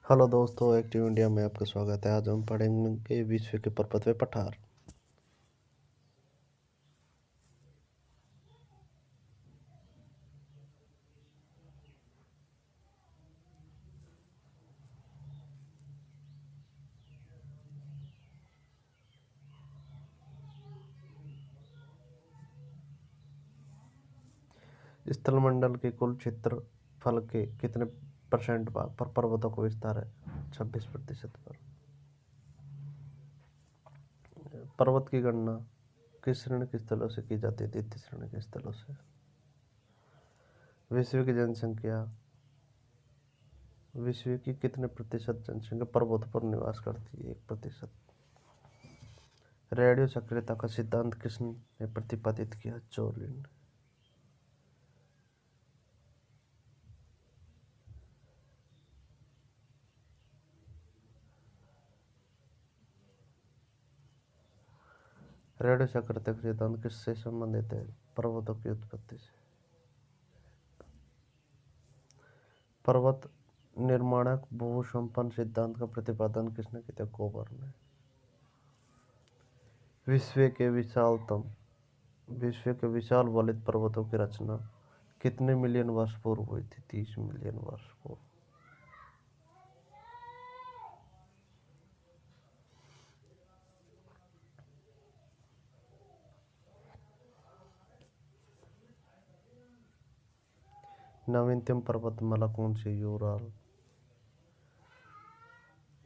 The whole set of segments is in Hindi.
हेलो दोस्तों, एक्टिव इंडिया में आपका स्वागत है। आज हम पढ़ेंगे विश्व के पर्वत व पठार। स्थलमंडल के कुल क्षेत्रफल के कितने परसेंट भाग पर पर्वतों का विस्तार है? 26% पर। पर्वत की गणना किस श्रेणी के स्थलों से की जाती है? द्वितीय श्रेणी के स्थलों से। विश्व की कितने प्रतिशत जनसंख्या पर्वतों पर निवास करती है? 1%। रेडियो सक्रियता का सिद्धांत किसने प्रतिपादित किया? जोलिन। रेडियो सक्रियता का सिद्धांत किससे संबंधित है? पर्वतों की उत्पत्ति से। पर्वत निर्माणक भूसंपन्न सिद्धांत का प्रतिपादन किसने किया? कोबर ने। विश्व के विशाल वलित पर्वतों की रचना कितने मिलियन वर्ष पूर्व हुई थी? 30 मिलियन वर्ष पूर्व। नवीनतम पर्वतमाला कौन सी? यूराल।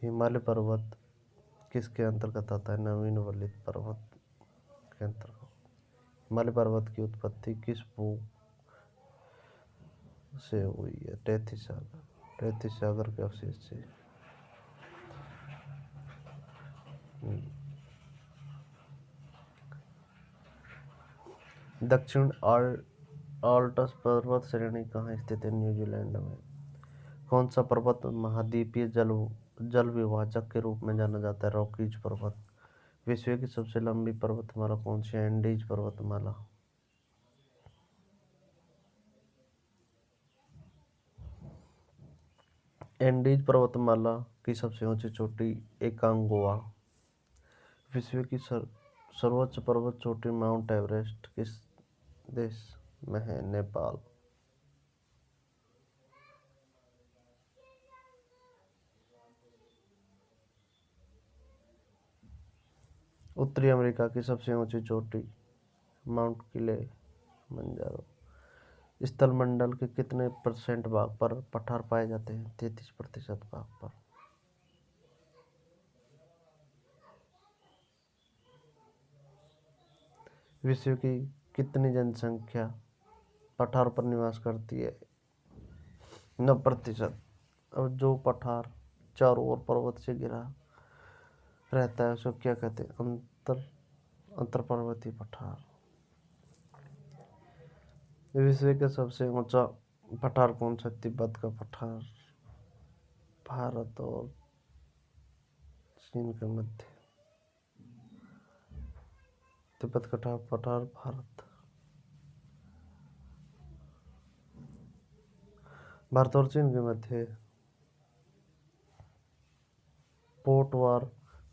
हिमालय पर्वत किसके अंतर्गत आता है? नवीन वलित पर्वत के अंतर्गत। हिमालय पर्वत की उत्पत्ति किस भू से हुई है? टैथिस सागर के अवशेष से। दक्षिण आल्प्स पर्वत श्रेणी कहाँ स्थित है? न्यूजीलैंड में। कौन सा पर्वत महाद्वीपीय जल विभाजक के रूप में जाना जाता है? रॉकीज पर्वत। विश्व की सबसे लंबी पर्वतमाला कौन सी है? एंडीज पर्वतमाला। एंडीज पर्वतमाला की सबसे ऊंची चोटी एकांगुआ। विश्व की सर्वोच्च पर्वत चोटी माउंट एवरेस्ट किस देश में है? नेपाल। उत्तरी अमेरिका की सबसे ऊंची चोटी माउंट किलिमंजारो। स्थलमंडल के कितने % भाग पर पठार पाए जाते हैं? 33% भाग पर। विश्व की कितनी जनसंख्या पठार पर निवास करती है? 9%। अब जो पठार चारों ओर पर्वत से घिरा रहता है उसको क्या कहते हैं? अंतर पर्वतीय पठार। विश्व का सबसे ऊंचा पठार कौन सा? तिब्बत का पठार। भारत और चीन के मध्य। तिब्बत का पठार भारत और चीन के मध्य। पोटवार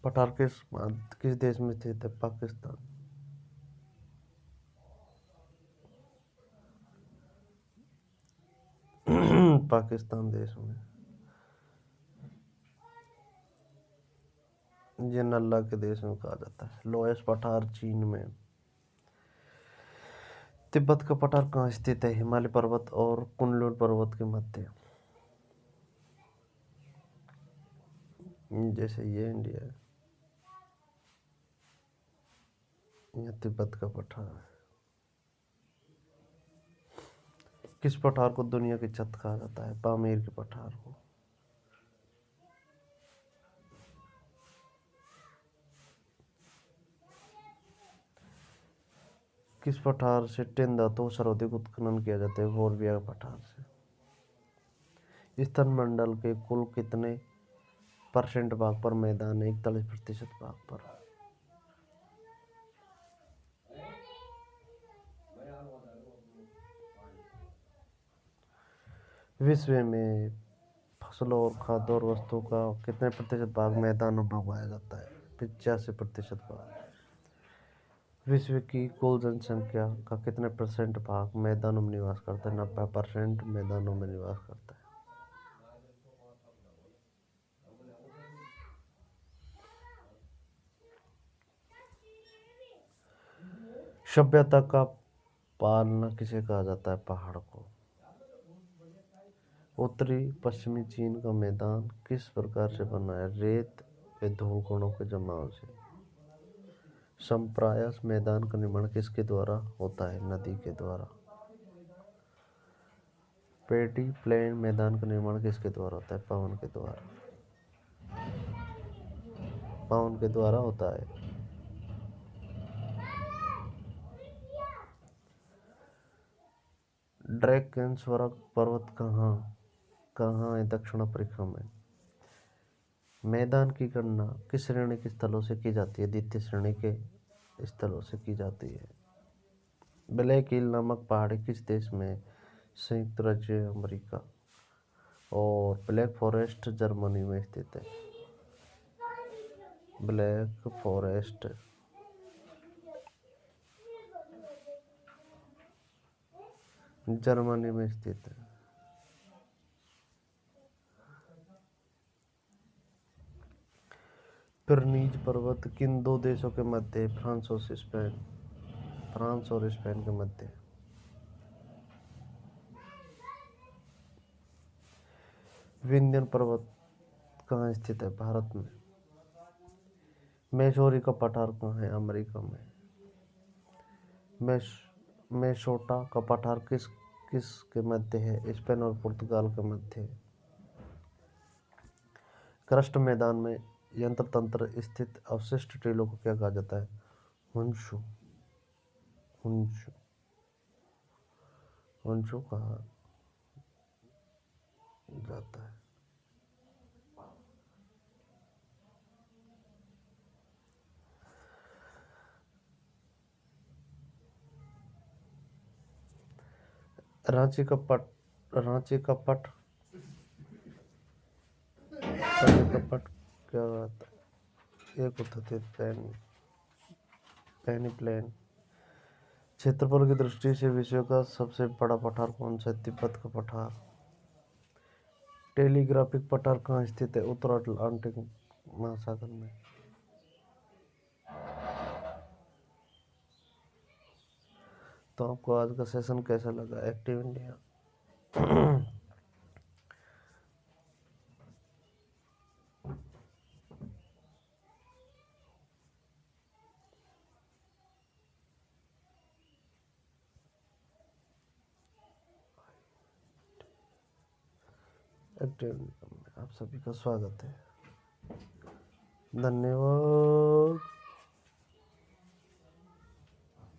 पठार किस देश में स्थित है? पाकिस्तान। पाकिस्तान देश में। ये नल्ला के देश में कहा जाता है। लोएस पठार चीन में। तिब्बत का पठार कहाँ स्थित है? हिमालय पर्वत और कुनलुन पर्वत के मध्य। जैसे ये इंडिया है, यह तिब्बत का पठार है। किस पठार को दुनिया की छत कहा जाता है? पामीर के पठार को। किस पठार से टिन धातु सर्वाधिक उत्खनन किया जाता है? बोरबिया पठार से। स्थलमंडल के कुल कितने % भाग पर मैदान है? 41% भाग पर। विश्व में फसलों और खाद्य और वस्तुओं का कितने प्रतिशत भाग मैदानों में उगाया जाता है? 85% भाग। विश्व की कुल जनसंख्या का कितने परसेंट भाग मैदानों में निवास करता है? 90% मैदानों में निवास करता है। सभ्यता का पालना किसे कहा जाता है? पहाड़ को। उत्तरी पश्चिमी चीन का मैदान किस प्रकार से बना है? रेत व धूल कणों के जमाव से। समप्रायस मैदान का निर्माण किसके द्वारा होता है? नदी के द्वारा। पेडी प्लेन मैदान का निर्माण किसके द्वारा होता है? पवन के द्वारा। पवन के द्वारा होता है। ड्रैकेनस्वर्ग पर्वत कहाँ है? दक्षिण अफ्रीका में। मैदान की गणना किस श्रेणी के स्थलों से की जाती है? द्वितीय श्रेणी के स्थलों से की जाती है। ब्लैक हिल नामक पहाड़ी किस देश में? संयुक्त राज्य अमेरिका। और ब्लैक फॉरेस्ट जर्मनी में स्थित है। ब्लैक फॉरेस्ट जर्मनी में स्थित है। पिरनीज पर्वत किन दो देशों के मध्य है? फ्रांस और स्पेन के मध्य। विंध्यन पर्वत कहाँ स्थित है? भारत में। मैसूरी का पठार कहाँ है? अमेरिका में। मेसोटा का पठार किस के मध्य है? स्पेन और पुर्तगाल के मध्य है। क्रस्ट मैदान में यंत्र तंत्र स्थित अवशिष्ट टीलों को क्या कहा जाता है? हुंशु कहा जाता है। रांची का पट क्या होता है? एक होता है पेनी प्लेन। क्षेत्रफल की दृष्टि से विश्व का सबसे बड़ा पठार कौन सा है? तिब्बत का पठार। टेलीग्राफिक पठार कहाँ स्थित है? उत्तर अटलांटिक महासागर में। तो आपको आज का सेशन कैसा लगा? एक्टिव इंडिया एक्टिव इंडिया में आप सभी का स्वागत है। धन्यवाद।